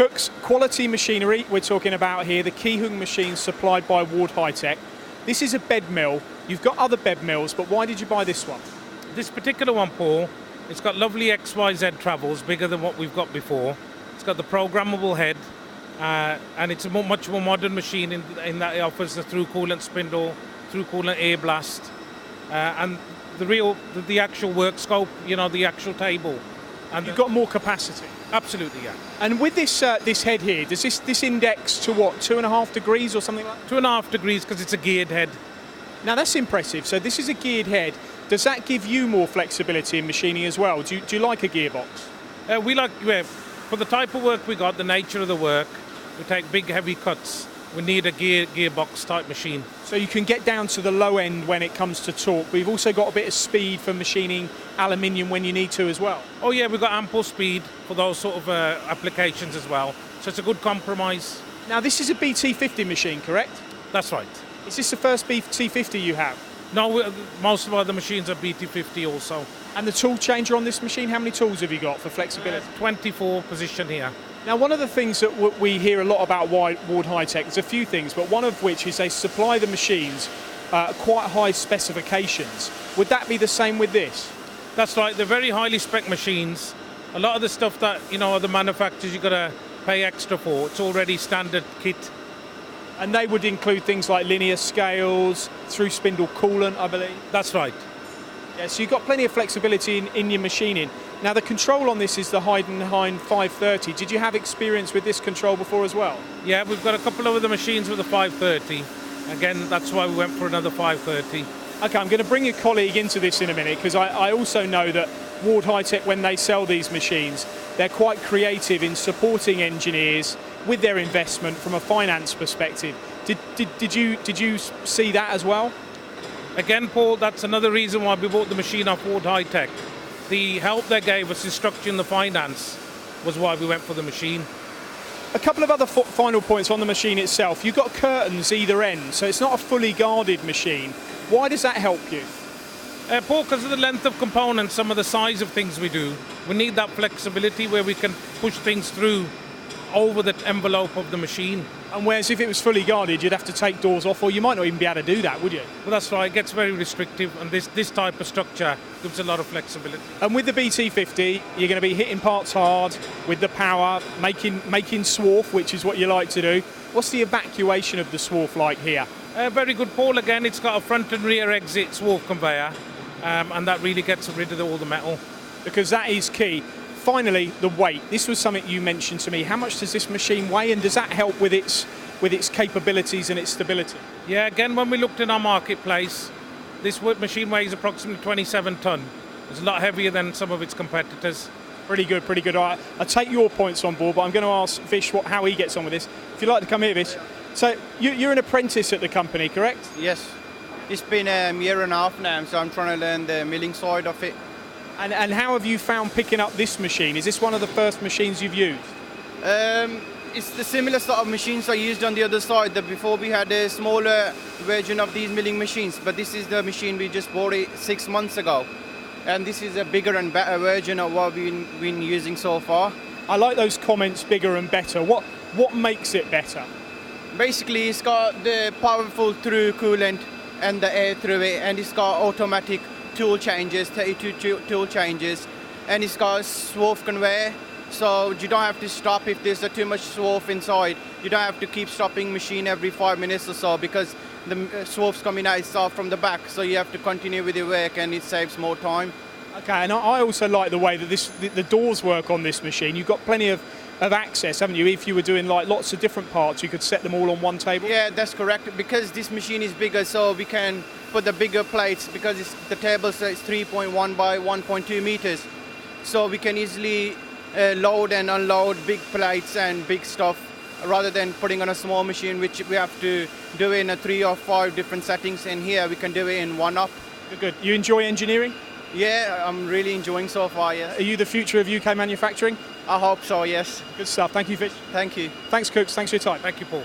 Cooks, quality machinery we're talking about here, the Kiheung machine supplied by Ward High-Tech. This is a bed mill. You've got other bed mills, but why did you buy this one? This particular one, Paul, it's got lovely XYZ travels, bigger than what we've got before. It's got the programmable head, and it's a much more modern machine in that it offers the through coolant spindle, through coolant air blast, and the actual work scope, the actual table. And you've got more capacity. Absolutely, yeah. And with this this head here, does this index to what, 2.5 degrees or something like that? 2.5 degrees because it's a geared head. Now that's impressive. So this is a geared head. Does that give you more flexibility in machining as well? Do you like a gearbox? For the type of work we got, the nature of the work, we take big heavy cuts. We need a gearbox type machine. So you can get down to the low end when it comes to torque, but you've also got a bit of speed for machining aluminium when you need to as well. Oh yeah, we've got ample speed for those sort of applications as well. So it's a good compromise. Now this is a BT50 machine, correct? That's right. Is this the first BT50 you have? No, most of our other machines are BT50 also. And the tool changer on this machine, how many tools have you got for flexibility? 24 position here. Now, one of the things that we hear a lot about Ward High-Tech, there's a few things, but one of which is they supply the machines quite high specifications. Would that be the same with this? That's right, they're very highly spec machines. A lot of the stuff that, the manufacturers you've got to pay extra for, it's already standard kit. And they would include things like linear scales, through spindle coolant, I believe? That's right. Yeah, so you've got plenty of flexibility in your machining. Now the control on this is the Heidenhain 530. Did you have experience with this control before as well? Yeah, we've got a couple of other machines with the 530. Again, that's why we went for another 530. Okay, I'm going to bring a colleague into this in a minute because I also know that Ward High-Tech, when they sell these machines, they're quite creative in supporting engineers with their investment from a finance perspective. Did you see that as well? Again, Paul, that's another reason why we bought the machine off Ward High-Tech. The help they gave us in structuring the finance was why we went for the machine. A couple of other final points on the machine itself. You've got curtains either end, so it's not a fully guarded machine. Why does that help you? Paul, because of the length of components, some of the size of things we do, we need that flexibility where we can push things through over the envelope of the machine. And whereas if it was fully guarded, you'd have to take doors off, or you might not even be able to do that, would you? Well, that's right. It gets very restrictive, and this type of structure gives a lot of flexibility. And with the BT50, you're going to be hitting parts hard with the power, making swarf, which is what you like to do. What's the evacuation of the swarf like here? Very good, Paul. Again, it's got a front and rear exit swarf conveyor, and that really gets rid of all the metal. Because that is key. Finally, the weight. This was something you mentioned to me. How much does this machine weigh, and does that help with its capabilities and its stability? Yeah, again, when we looked in our marketplace, this machine weighs approximately 27 tonne. It's a lot heavier than some of its competitors. Pretty good, pretty good. All right, I'll take your points on board, but I'm going to ask Vish how he gets on with this. If you'd like to come here, Vish. So you're an apprentice at the company, correct? Yes. It's been a year and a half now, so I'm trying to learn the milling side of it. And how have you found picking up this machine? Is this one of the first machines you've used? It's the similar sort of machines I used on the other side. Before we had a smaller version of these milling machines, but this is the machine we just bought 6 months ago. And this is a bigger and better version of what we've been using so far. I like those comments, bigger and better. What makes it better? Basically, it's got the powerful through coolant and the air through it, and it's got automatic tool changes, 32 tool changes, and it's got a swarf conveyor, so you don't have to stop if there's too much swarf inside. You don't have to keep stopping machine every 5 minutes or so because the swarf's coming out itself from the back, so you have to continue with your work and it saves more time. Okay, and I also like the way that the doors work on this machine. You've got plenty of access, haven't you? If you were doing like lots of different parts, you could set them all on one table. Yeah, that's correct. Because this machine is bigger, so we can put the bigger plates because the table is 3.1 by 1.2 meters. So we can easily load and unload big plates and big stuff rather than putting on a small machine, which we have to do in 3 or 5 different settings. And here we can do it in one up. Good. You enjoy engineering? Yeah, I'm really enjoying so far, yeah. Are you the future of UK manufacturing? I hope so, yes. Good stuff. Thank you, Vish. Thank you. Thanks, Cooks. Thanks for your time. Thank you, Paul.